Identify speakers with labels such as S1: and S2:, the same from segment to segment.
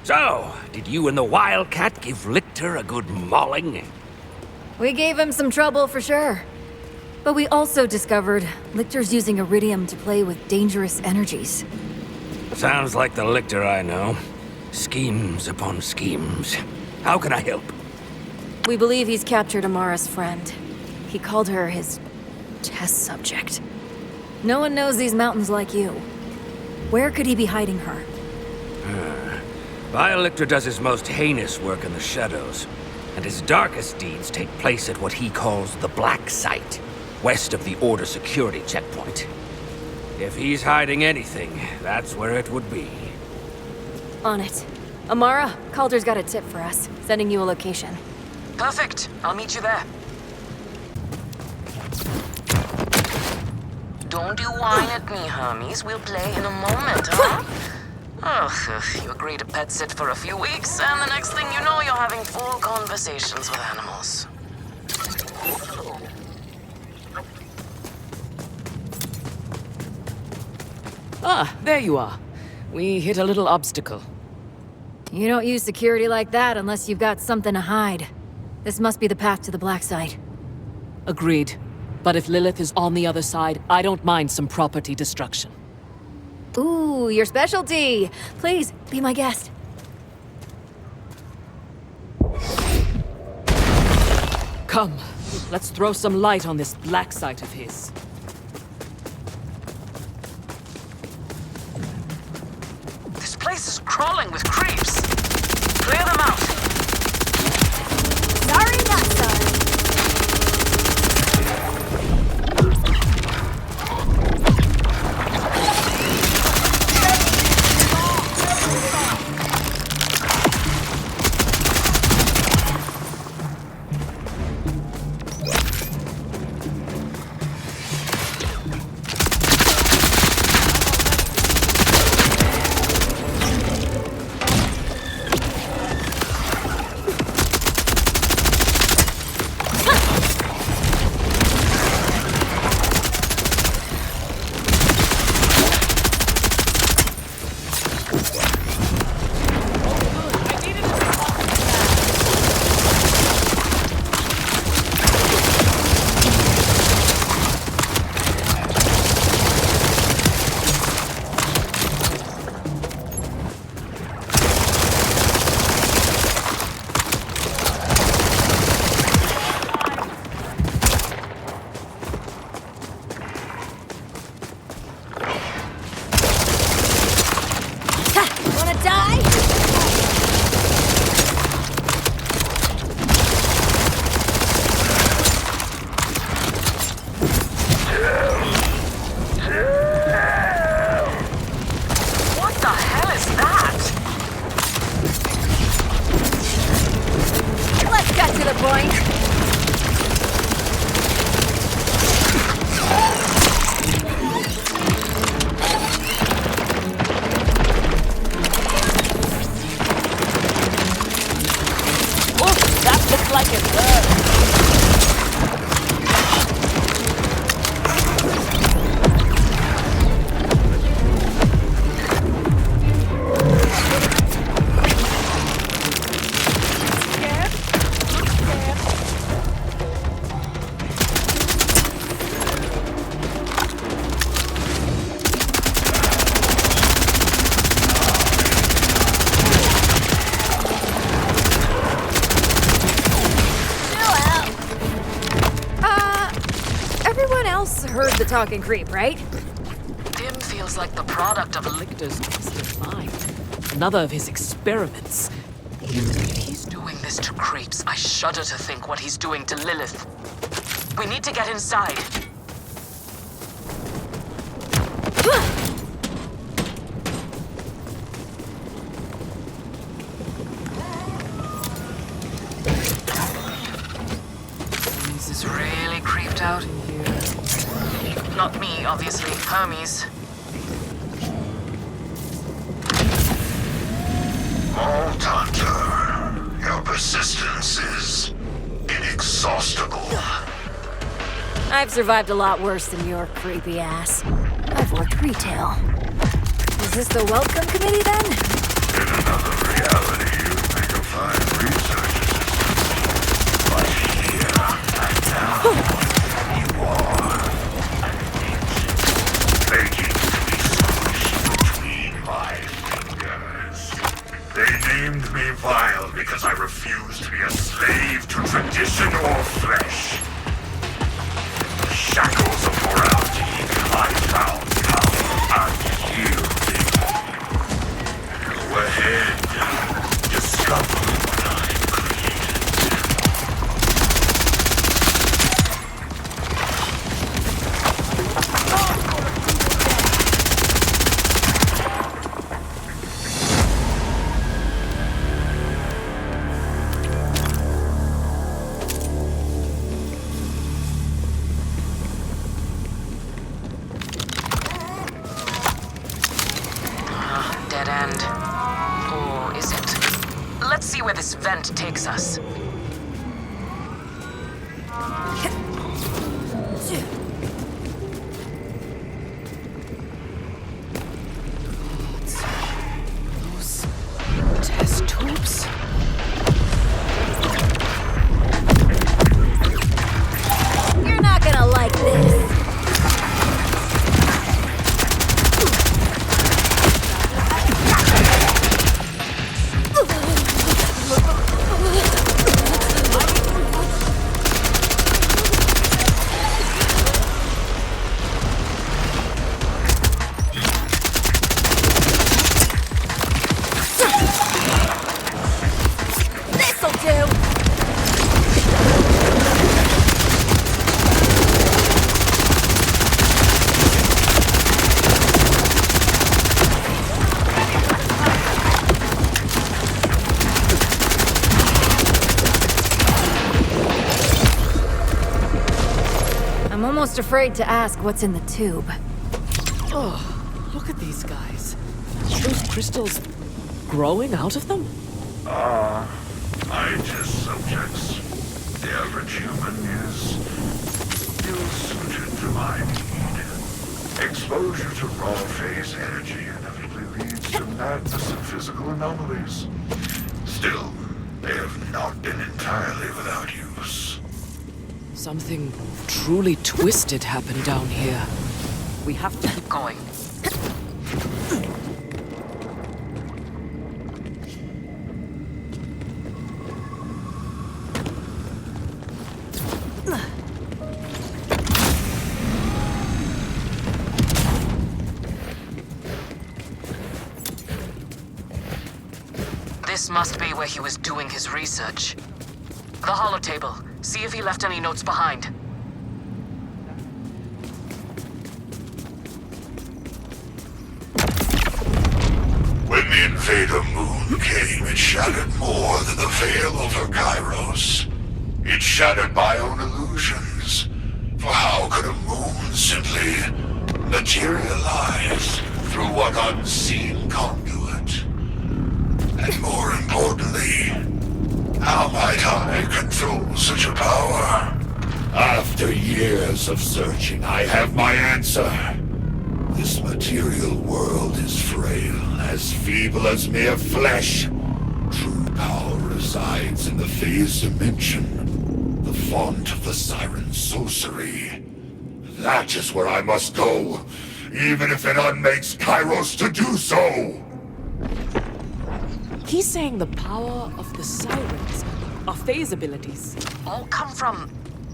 S1: So, did you and the Wildcat give Lichter a good mauling?
S2: We gave him some trouble for sure. But we also discovered Lichter's using iridium to play with dangerous energies.
S1: Sounds like the Lichter I know. Schemes upon schemes. How can I help?
S2: We believe he's captured Amara's friend. He called her his test subject. No one knows these mountains like you. Where could he be hiding her?
S1: Lichter does his most heinous work in the shadows, and his darkest deeds take place at what he calls the Black Site, west of the Order security checkpoint. If he's hiding anything, that's where it would be.
S2: On it. Amara, Calder's got a tip for us, sending you a location.
S3: Perfect. I'll meet you there. Don't you whine at me, Hermes. We'll play in a moment, huh? You agree to pet sit for a few weeks, and the next thing you know, you're having full conversations with animals.
S4: Ah, there you are. We hit a little obstacle.
S2: You don't use security like that unless you've got something to hide. This must be the path to the Black Site.
S4: Agreed. But if Lilith is on the other side, I don't mind some property destruction.
S2: Ooh, your specialty! Please, be my guest.
S4: Come, let's throw some light on this black site of his.
S3: This place is crawling with creeps. Clear them out.
S2: Sorry, not sorry. Heard the talking creep, right?
S3: Dim feels like the product of a
S4: Lichter's twisted mind. Another of his experiments.
S3: If he's doing this to creeps, I shudder to think what he's doing to Lilith. We need to get inside. This is really creeped out. Not me, obviously. Hermes.
S5: Vault Hunter, your persistence is inexhaustible.
S2: I've survived a lot worse than your creepy ass. I've worked retail. Is this the welcome committee then?
S5: In another reality, you'd make a fine research assistant. But here and now, you are an agent, begging to be squished between my fingers. They named me vile because I refuse to be a slave to tradition or flesh. In the shackles of morality, I found power unyielding. Go ahead, discover what I've created.
S3: Dead end. Or is it? Let's see where this vent takes us.
S4: Those test tubes?
S2: You're not gonna like this. This'll do. I'm almost afraid to ask what's in the tube.
S4: Oh, look at these guys. Those crystals growing out of them?
S5: My test subjects. The average human is ill-suited to my need. Exposure to raw phase energy inevitably leads to madness and physical anomalies. Still, they have not been entirely without use.
S4: Something truly twisted happened down here. We have to keep
S3: Going. This must be where he was doing his research. The holotable. See if he left any notes behind.
S5: When the invader moon came, it shattered more than the veil over Kairos. It shattered my own illusions. For how could a moon simply materialize through one unseen conduit? And more importantly, how might I control such a power? After years of searching, I have my answer. This material world is frail, as feeble as mere flesh. True power resides in the phase dimension, the font of the siren's sorcery. That is where I must go, even if it unmakes Kairos to do so.
S4: He's saying the power of the sirens, our phase abilities.
S3: All come from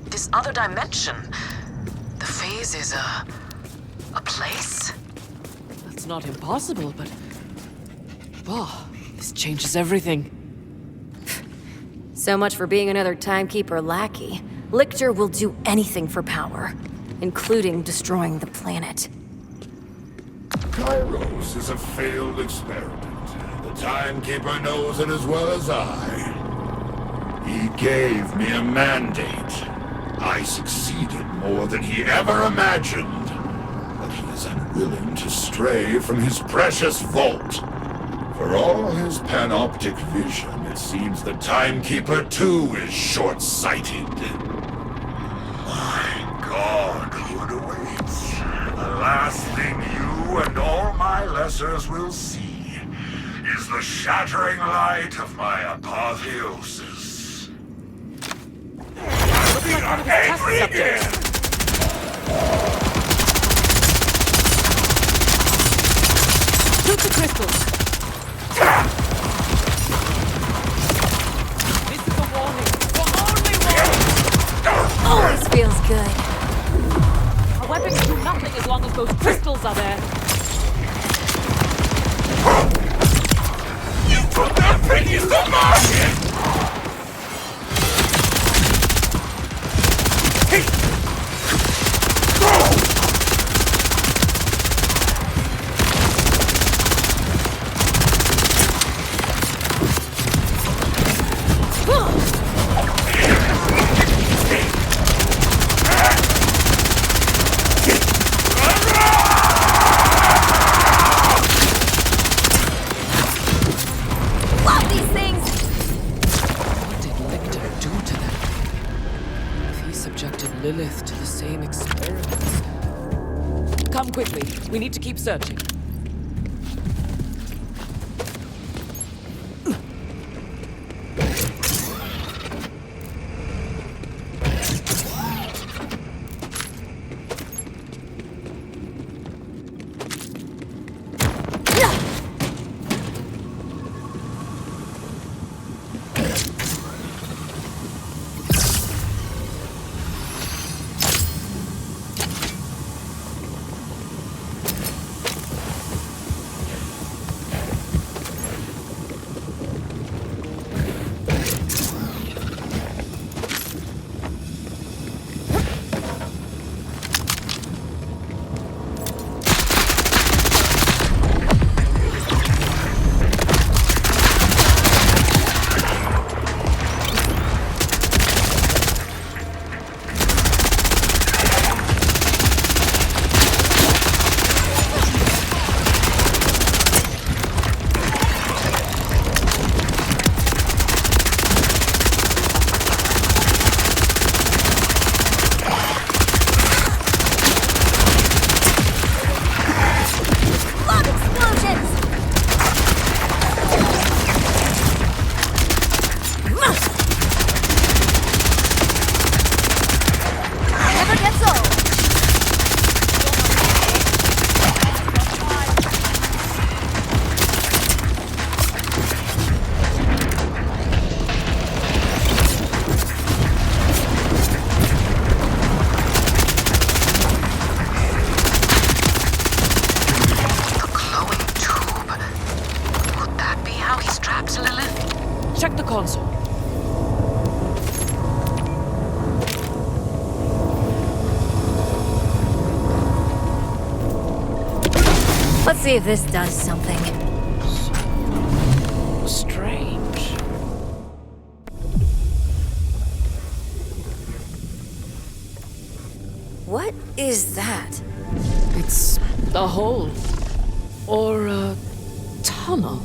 S3: this other dimension. The phase is a place?
S4: That's not impossible, but... Oh, this changes everything.
S2: So much for being another timekeeper lackey. Lictor will do anything for power, including destroying the planet.
S5: Kairos is a failed experiment. The Timekeeper knows it as well as I. He gave me a mandate. I succeeded more than he ever imagined. But he is unwilling to stray from his precious vault. For all his panoptic vision, it seems the Timekeeper too is short-sighted. My God, what awaits? The last thing you and all my lessers will see is the shattering light of my apotheosis.
S4: Looks like one of his test subjects. Shoot the crystals. This is a warning. Your only warning.
S2: Always feels good.
S4: Our weapons do nothing as long as those crystals are there.
S5: You put that pig in the market!
S2: Love these things!
S4: What did Lictor do to them? If he subjected Lilith to the same experiments. Come quickly. We need to keep searching.
S2: Love explosions! Never gets old.
S3: The glowing tube. Could that be how he's trapped Lilith?
S4: Check the console.
S2: Let's see if this does something.
S4: Strange.
S2: What is that?
S4: It's a hole. Or a tunnel.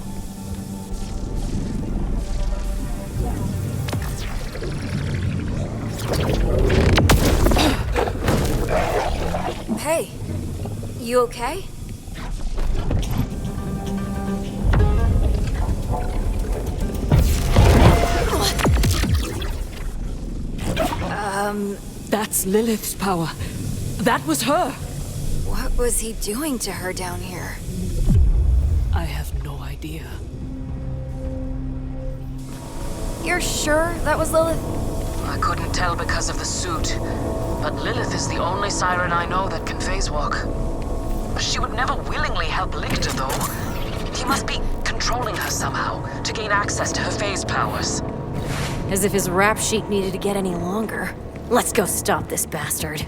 S2: Hey, you okay?
S4: That's Lilith's power. That was her.
S2: What was he doing to her down here?
S4: I have no idea.
S2: You're sure that was Lilith?
S3: I couldn't tell because of the suit. But Lilith is the only siren I know that can phase walk. She would never willingly help Lictor, though. He must be controlling her somehow to gain access to her phase powers.
S2: As if his rap sheet needed to get any longer. Let's go stop this bastard.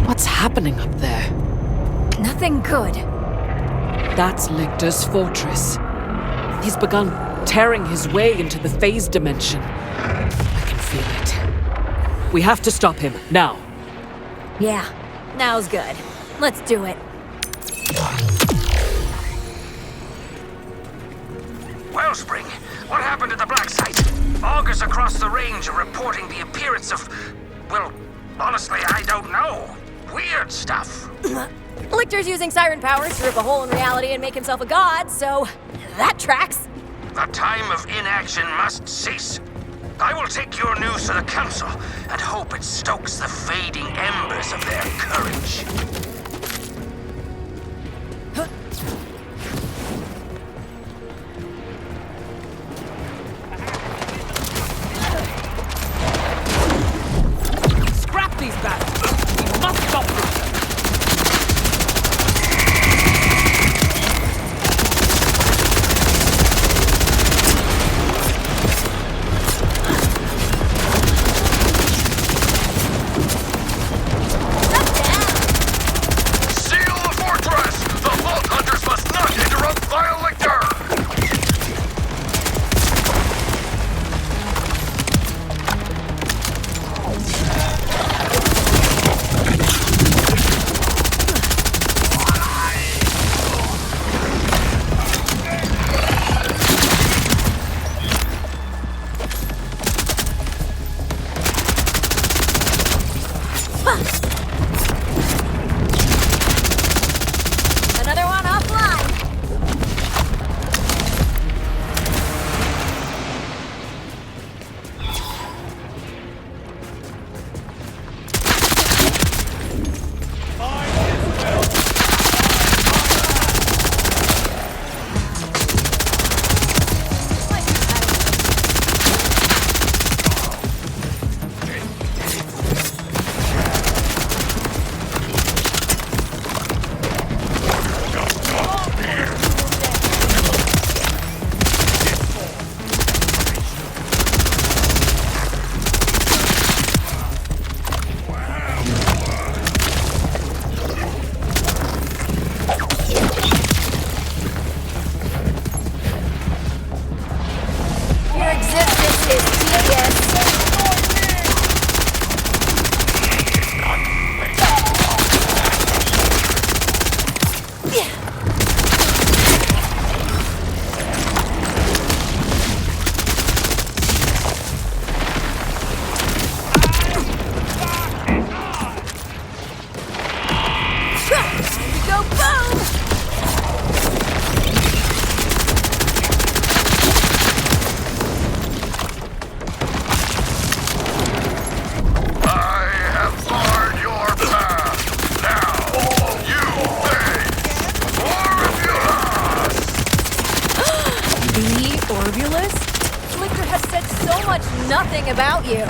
S4: What's happening up there?
S2: Nothing good.
S4: That's Lictor's fortress. He's begun tearing his way into the phase dimension. I can feel it. We have to stop him, now.
S2: Yeah, now's good. Let's do it.
S1: Wellspring, what happened at the Black Site? Augurs across the range are reporting the appearance of... well, honestly, I don't know. Weird stuff.
S2: Lictor's using siren powers to rip a hole in reality and make himself a god, so that tracks.
S1: The time of inaction must cease. I will take your news to the Council and hope it stokes the fading embers of their courage.
S4: Scrap these bastards! We must stop them!
S2: Another one offline. Your existence is tedious. Go boom!
S5: I have barred your path. Now, you pay for
S2: The Orbulus? Lictor has said so much nothing about you.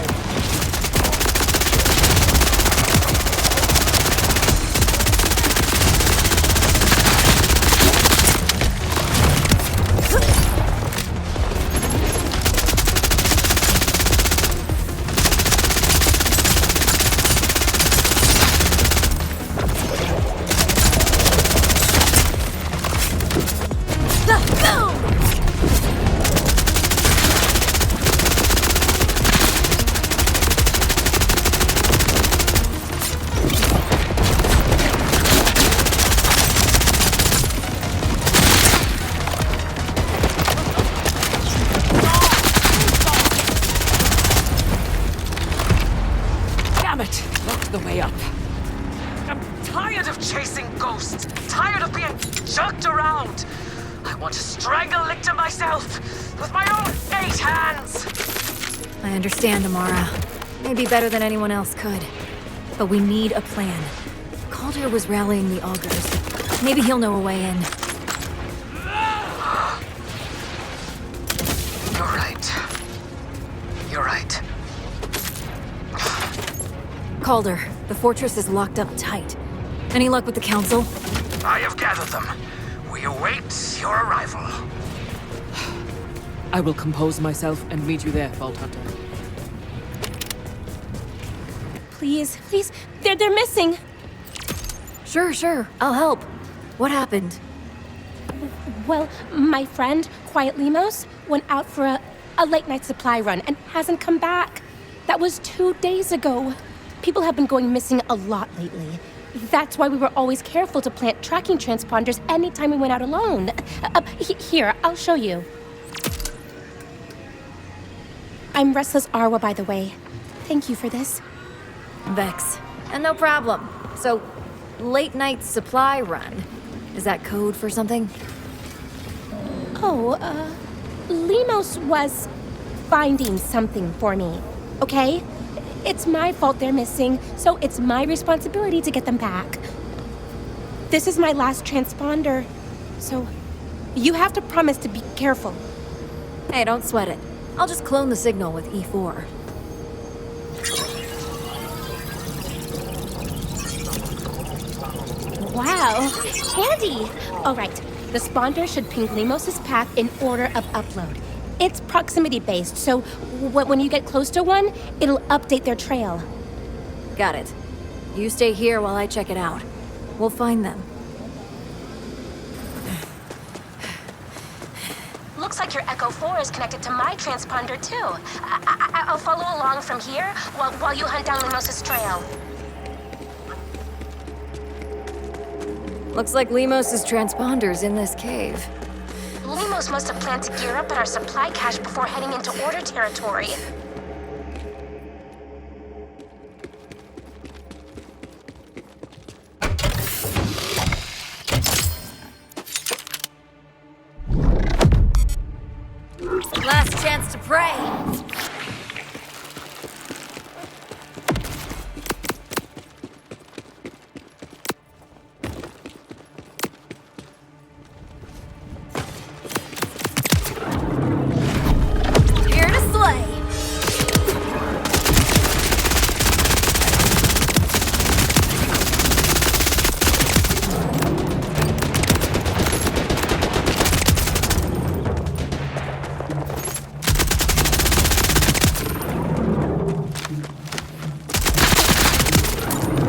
S2: Boom!
S4: Damn it! Blocked the way up.
S3: I'm tired of chasing ghosts, tired of being jerked around. I want to strangle Lictor myself with my own 8 hands.
S2: I understand, Amara. Maybe better than anyone else could. But we need a plan. Calder was rallying the Augurs. Maybe he'll know a way in.
S3: You're right. You're right.
S2: Calder, the fortress is locked up tight. Any luck with the Council?
S1: I have gathered them. We await your arrival.
S4: I will compose myself and meet you there, Vault Hunter.
S6: Please, please, they're missing.
S2: Sure. I'll help. What happened?
S6: Well, my friend, Quiet Limos, went out for a late-night supply run and hasn't come back. That was 2 days ago. People have been going missing a lot lately. That's why we were always careful to plant tracking transponders anytime we went out alone. Here, I'll show you. I'm Restless Arwa, by the way. Thank you for this.
S2: Vex. And no problem. So, late night supply run. Is that code for something?
S6: Oh, Limos was finding something for me, okay? It's my fault they're missing, so it's my responsibility to get them back. This is my last transponder, so you have to promise to be careful.
S2: Hey, don't sweat it. I'll just clone the signal with E4.
S6: Wow, handy! All right, the spawner should ping Limos' path in order of upload. It's proximity-based, so when you get close to one, it'll update their trail.
S2: Got it. You stay here while I check it out. We'll find them.
S6: Looks like your Echo 4 is connected to my transponder, too. I'll follow along from here while you hunt down Limos' trail.
S2: Looks like Limos' transponder's in this cave.
S6: Limos must have planned to gear up at our supply cache before heading into Order territory.
S2: Last chance to pray. Here to slay.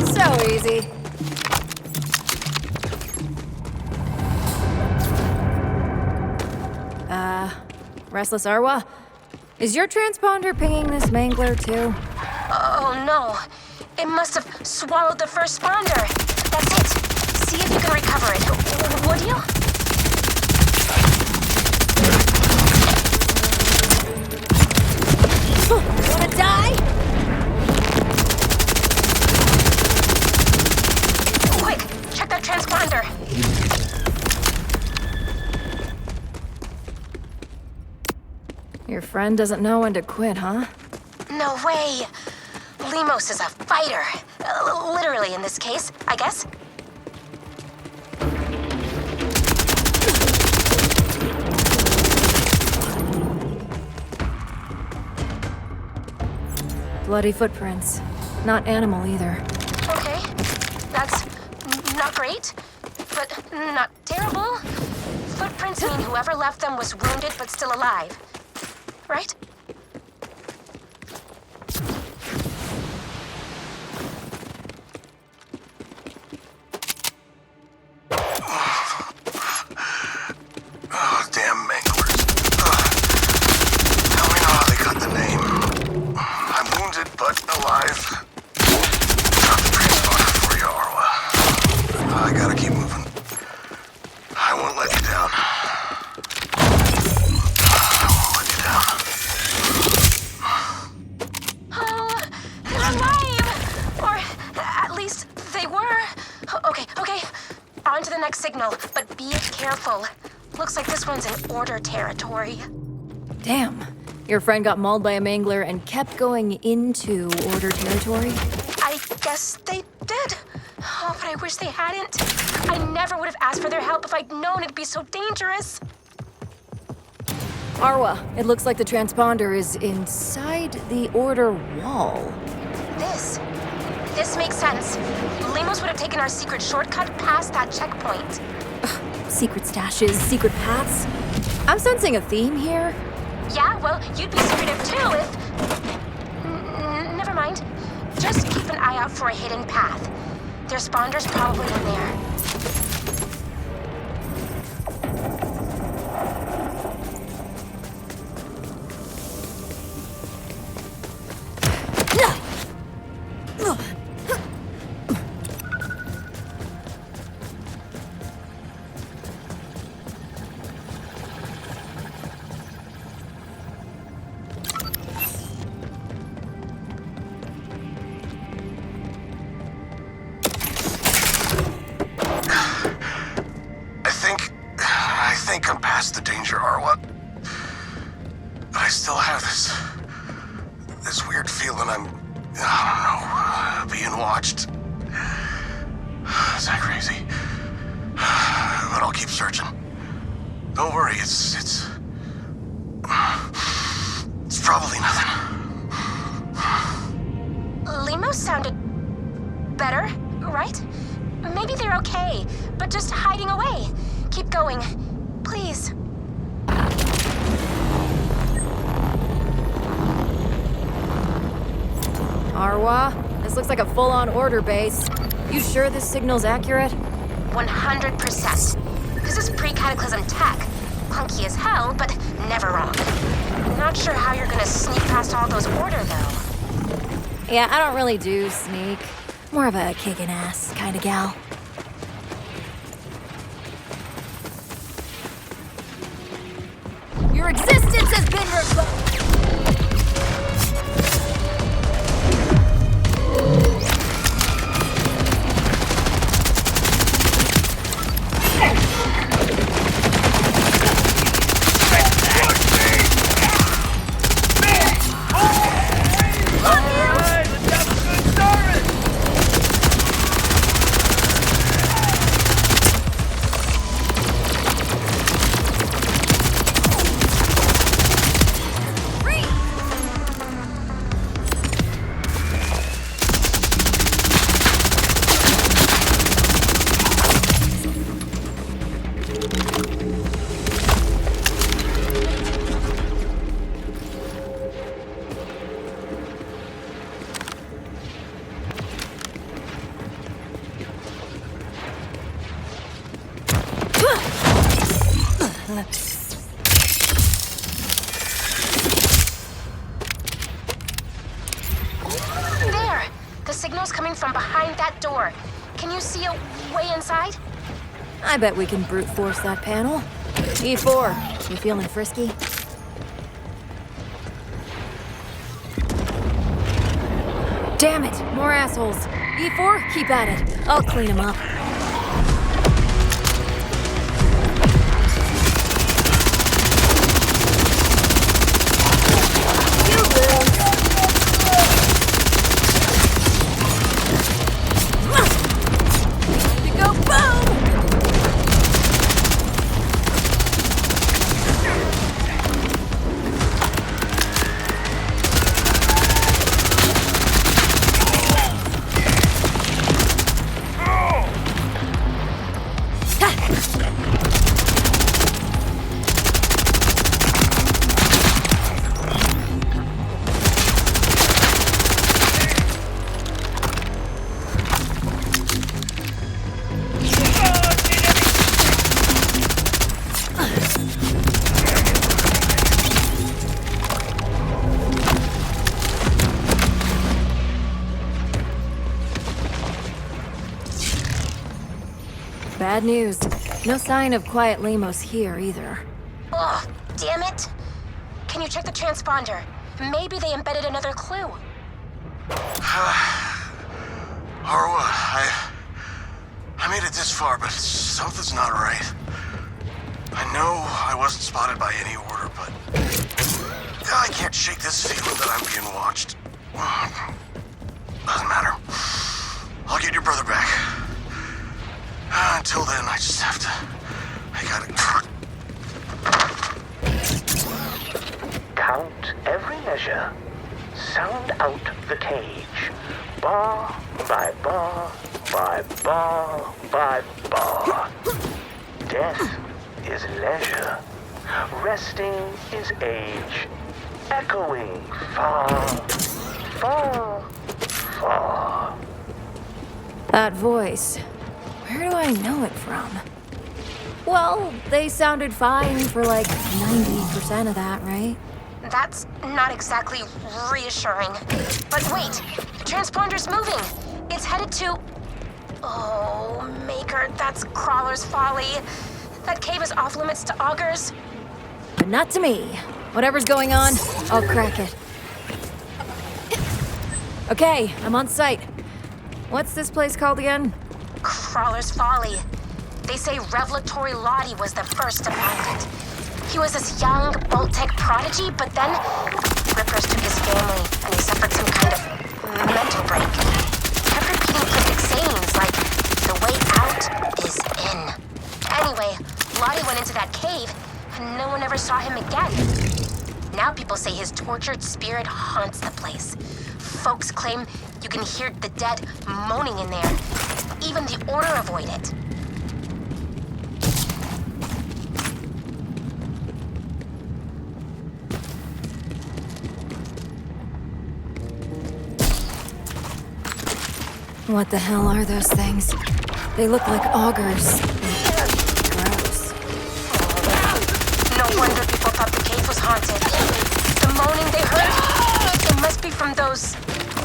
S2: So easy. Restless Arwa? Is your transponder pinging this mangler too?
S6: Oh no. It must have swallowed the first spawner. That's it. See if you can recover it. Would you?
S2: Wanna die?
S6: Quick, check that transponder.
S2: Your friend doesn't know when to quit, huh?
S6: No way. Limos is a fighter. Literally in this case, I guess.
S2: Bloody footprints. Not animal either.
S6: Okay, that's not great, but not terrible. Footprints mean whoever left them was wounded but still alive. Right?
S5: Oh, damn manglers. Tell me how they got the name. I'm wounded, but alive. Drop the transponder for you, Arwa. I gotta keep moving. I won't let you down. I won't let you down.
S6: Oh, they're alive! Or at least they were. Okay. On to the next signal, but be careful. Looks like this one's in Order territory.
S2: Damn. Your friend got mauled by a mangler and kept going into Order territory?
S6: I guess they did. Oh, but I wish they hadn't. I never would have asked for their help if I'd known it'd be so dangerous.
S2: Arwa, it looks like the transponder is inside the Order wall.
S6: This makes sense. Limos would have taken our secret shortcut past that checkpoint.
S2: Secret stashes, secret paths. I'm sensing a theme here.
S6: Yeah, well, you'd be secretive too if... Never mind. Just keep an eye out for a hidden path. Their spawners probably in there.
S5: ain't come past the danger, Arwa. But I still have this weird feeling I don't know, being watched. Is that crazy? But I'll keep searching. Don't worry, it's probably nothing.
S6: Limo sounded better, right? Maybe they're okay, but just hiding away. Keep going, please.
S2: Arwa, this looks like a full-on order base. You sure this signal's accurate?
S6: 100%. This is pre-cataclysm tech. Clunky as hell, but never wrong. Not sure how you're gonna sneak past all those order, though.
S2: Yeah, I don't really do sneak. More of a kicking ass kind of gal. Your existence has been revoked!
S6: There! The signal's coming from behind that door. Can you see a way inside?
S2: I bet we can brute force that panel. E4, you feeling frisky? Damn it, more assholes. E4, keep at it. I'll clean them up. Bad news. No sign of Quiet Lemos here either.
S6: Ugh, damn it! Can you check the transponder? Maybe they embedded another clue.
S5: Arwa, I made it this far, but something's not right. I know I wasn't spotted by any order, but I can't shake this feeling that I'm being watched. Doesn't matter. I'll get your brother back. Until then, I just have to... I gotta...
S7: Count every measure. Sound out the cage. Bar by bar by bar by bar. Death is leisure. Resting is age. Echoing far, far, far.
S2: That voice. Where do I know it from? Well, they sounded fine for like 90% of that, right?
S6: That's not exactly reassuring. But wait, the transponder's moving. It's headed to... Oh, Maker, that's Crawler's Folly. That cave is off limits to augurs.
S2: But not to me. Whatever's going on, I'll crack it. Okay, I'm on site. What's this place called again?
S6: Crawler's Folly. They say Revelatory Lottie was the first to find it. He was this young Bolt-Tech prodigy, but then Rippers took his family and he suffered some kind of mental break. Kept repeating cryptic sayings like, the way out is in. Anyway, Lottie went into that cave and no one ever saw him again. Now people say his tortured spirit haunts the place. Folks claim you can hear the dead moaning in there. Even the Order avoid it.
S2: What the hell are those things? They look like augers. Gross.
S6: No wonder people thought the cave was haunted. The moaning they heard, it must be from those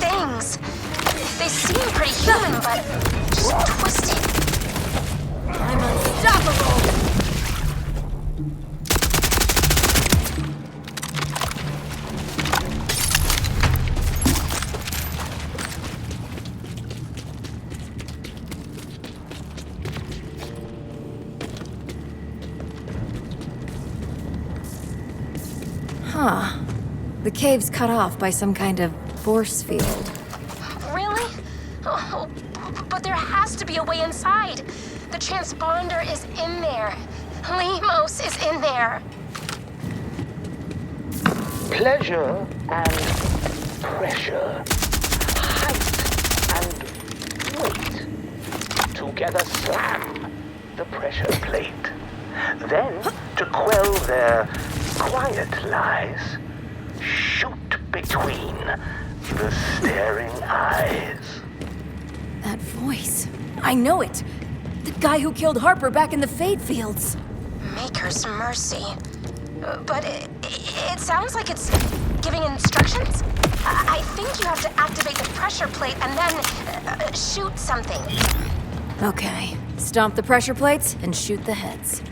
S6: things. They seem pretty human, but just twisted.
S2: I'm unstoppable! Huh. The cave's cut off by some kind of force field.
S6: Really? Oh, but there has to be a way inside. The transponder is in there. Lemos is in there.
S7: Pleasure and pressure. Height and weight. Together slam the pressure plate. Then, to quell their quiet lies, shoot between the staring eyes.
S2: That voice. I know it. The guy who killed Harper back in the Fade Fields.
S6: Maker's mercy. But it sounds like it's giving instructions. I think you have to activate the pressure plate and then shoot something.
S2: Okay. Stomp the pressure plates and shoot the heads.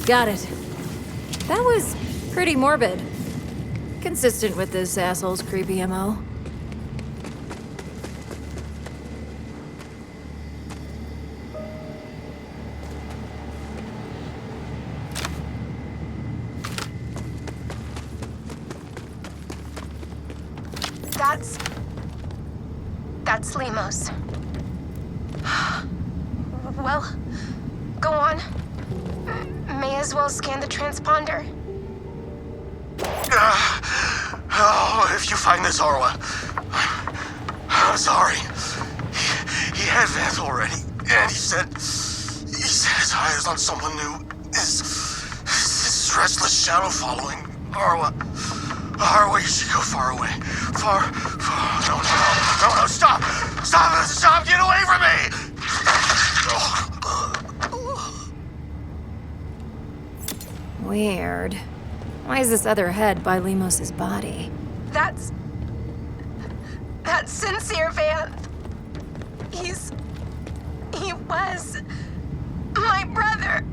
S2: Got it. That was pretty morbid. Consistent with this asshole's creepy MO.
S6: That's Lemos. Well, go on. May as well scan the transponder.
S5: If you find this Orwa, I'm sorry. He had Vance already, and he said his eyes on someone new. His restless shadow following Orwa. Orwa, you should go far away. Far. No, stop! Stop! Get away from me!
S2: Weird. Why is this other head by Lemos' body?
S6: That's Sincere Van. He was my brother.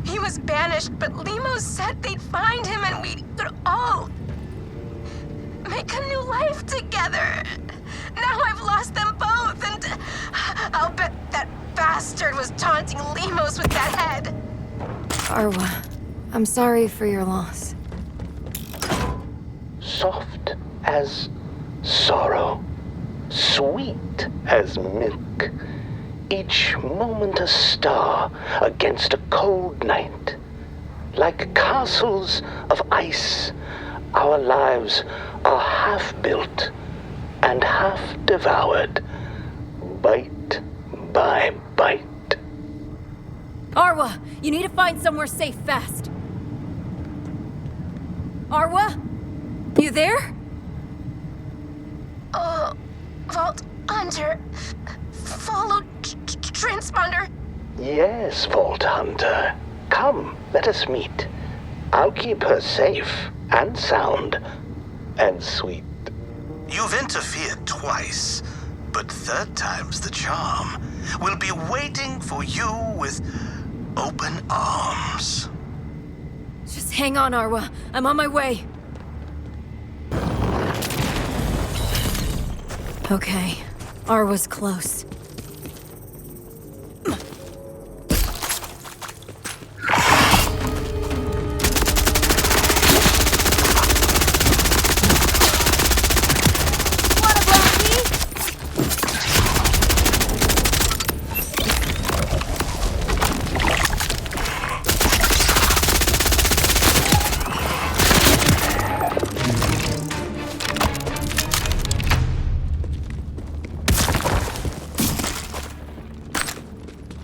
S6: He was banished, but Lemos said they'd find him and we could all make a new life together. Now I've lost them both, and captured was taunting Limos with that head.
S2: Arwa, I'm sorry for your loss.
S7: Soft as sorrow, sweet as milk. Each moment a star against a cold night. Like castles of ice, our lives are half built and half devoured, bite by bite.
S2: Arwa, you need to find somewhere safe fast. Arwa? You there?
S6: Vault Hunter. Follow transponder.
S7: Yes, Vault Hunter. Come, let us meet. I'll keep her safe and sound and sweet.
S5: You've interfered twice, but third time's the charm. We'll be waiting for you with open arms.
S2: Just hang on, Arwa. I'm on my way. Okay. Arwa's close.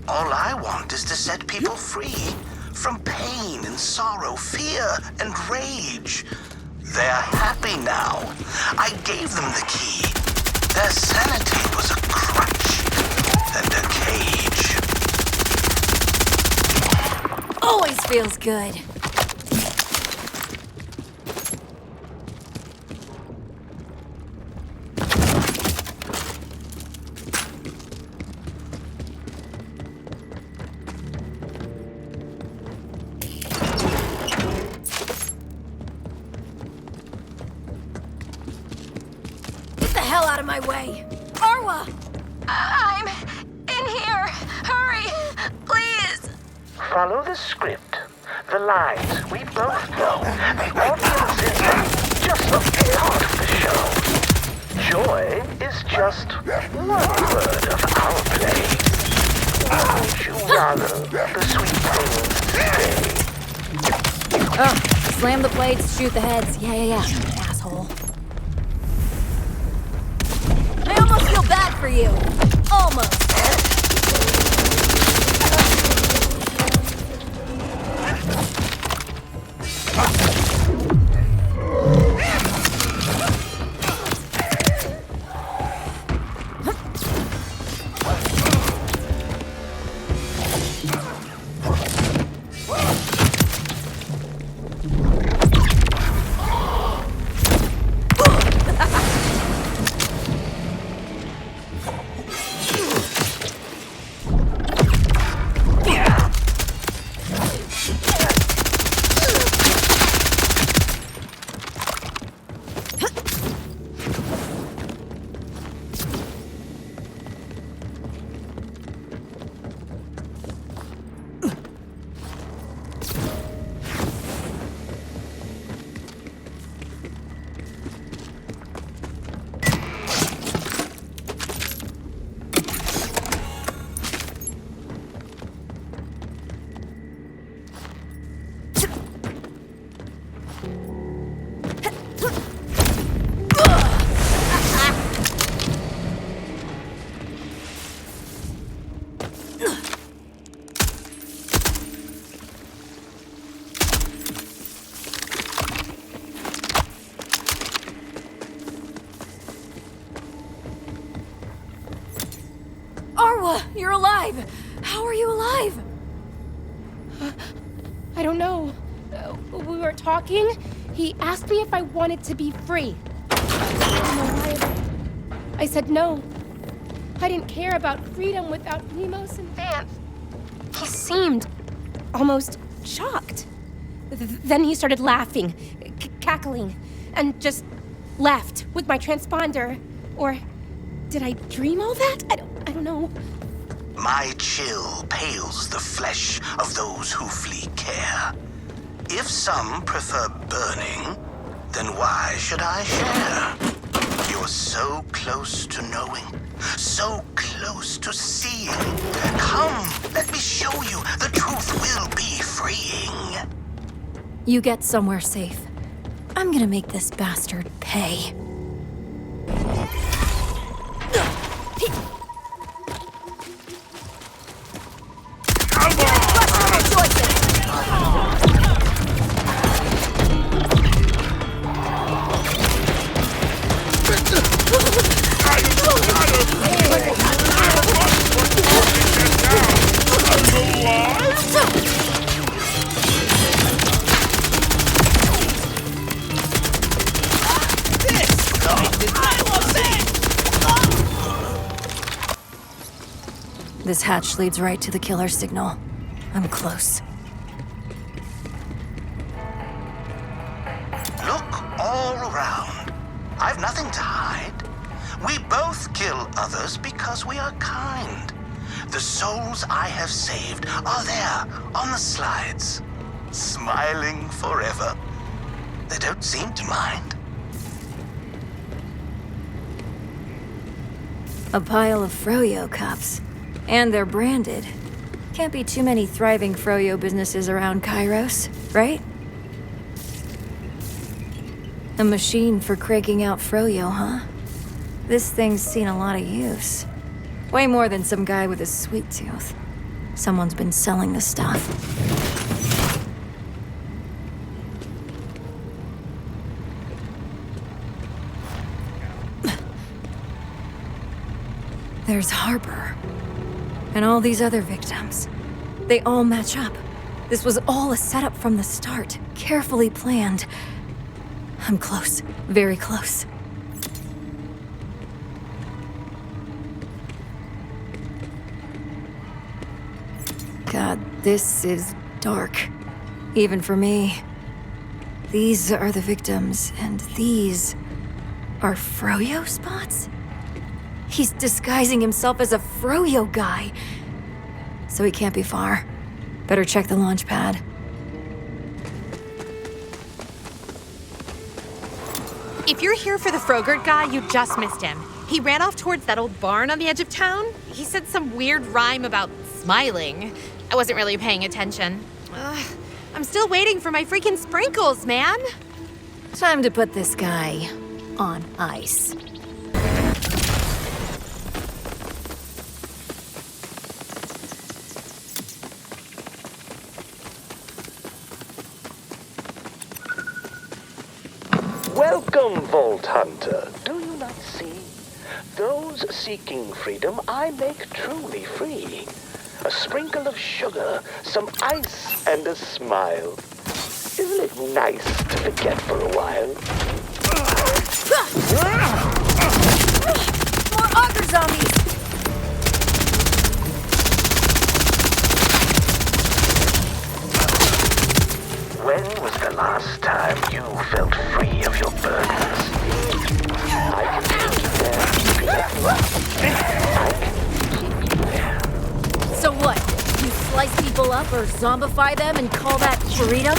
S5: All I want is to set people free from pain and sorrow, fear and rage. They're happy now. I gave them the key. Their sanity was a crutch and a cage.
S2: Always feels good. Get the hell out of my way! Arwa!
S6: I'm in here. Hurry, please.
S7: Follow the script, the lines we both know. The audience is just a part of the show. Joy is just one word of our play. Won't you rather the sweet things stay?
S2: Oh, slam the plates, shoot the heads. Yeah. Asshole. I almost feel bad for you. Almost. Arwa, you're alive! How are you alive?
S6: I don't know. We were talking. He asked me if I wanted to be free. I don't know why. I said no. I didn't care about freedom without Limos and Vance. He seemed almost shocked. Then he started laughing, cackling, and just left with my transponder. Or did I dream all that? I don't know.
S7: My chill pales the flesh of those who flee care. If some prefer burning, then why should I share? You're so close to knowing, so close to seeing. Come, let me show you the truth will be freeing.
S2: You get somewhere safe. I'm gonna make this bastard pay. This hatch leads right to the killer signal. I'm close.
S7: Look all around. I've nothing to hide. We both kill others because we are kind. The souls I have saved are there on the slides, smiling forever. They don't seem to mind.
S2: A pile of Froyo cups. And they're branded. Can't be too many thriving Froyo businesses around Kairos, right? A machine for cranking out Froyo, huh? This thing's seen a lot of use. Way more than some guy with a sweet tooth. Someone's been selling the stuff. There's Harper. And all these other victims. They all match up. This was all a setup from the start, carefully planned. I'm close, very close. God, this is dark. Even for me. These are the victims, and these are Froyo spots? He's disguising himself as a Froyo guy. So he can't be far. Better check the launch pad.
S8: If you're here for the Frogurt guy, you just missed him. He ran off towards that old barn on the edge of town. He said some weird rhyme about smiling. I wasn't really paying attention. I'm still waiting for my freaking sprinkles, man.
S2: Time to put this guy on ice.
S7: Welcome, Vault Hunter. Do you not see? Those seeking freedom I make truly free. A sprinkle of sugar, some ice, and a smile. Isn't it nice to forget for a while?
S2: More auger zombies!
S7: When was the last time you felt free of your burdens? I can take you there. I can keep you there.
S2: So what? You slice people up or zombify them and call that freedom?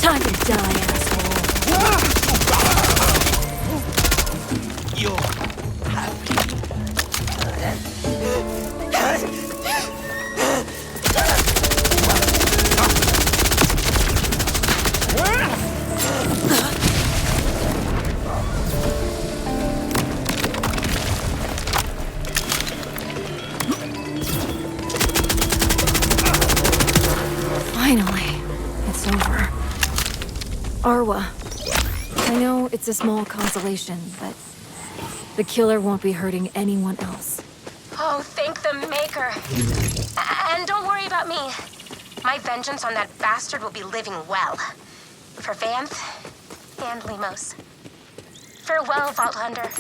S2: Time to die, asshole. Finally, it's over. Arwa, I know it's a small consolation, but the killer won't be hurting anyone else.
S6: Oh, thank the Maker. And don't worry about me. My vengeance on that bastard will be living well. For Vanth and Limos. Farewell, Vault Hunter.